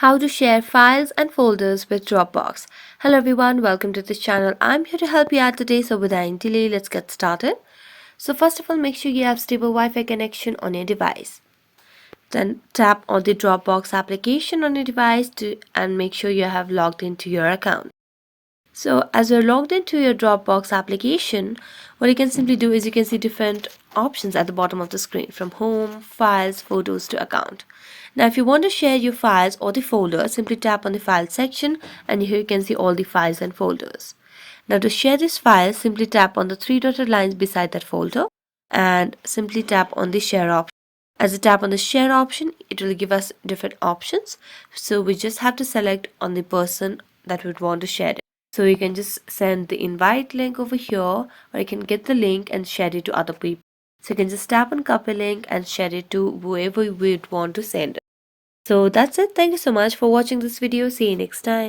How to share files and folders with Dropbox. Hello everyone, welcome to this channel. I'm here to help you out today, so without any delay, let's get started. So first of all, make sure you have stable Wi-Fi connection on your device. Then tap on the Dropbox application on your device and make sure you have logged into your account. So as you're logged into your Dropbox application, what you can simply do is you can see different options at the bottom of the screen, from home, files, photos to account. Now if you want to share your files or the folder, simply tap on the file section and here you can see all the files and folders. Now to share this file, simply tap on the three dotted lines beside that folder and simply tap on the share option. As you tap on the share option, it will give us different options. So we just have to select on the person that would want to share it. So you can just send the invite link over here, or you can get the link and share it to other people. So you can just tap on copy link and share it to whoever you would want to send it. So that's it. Thank you so much for watching this video. See you next time.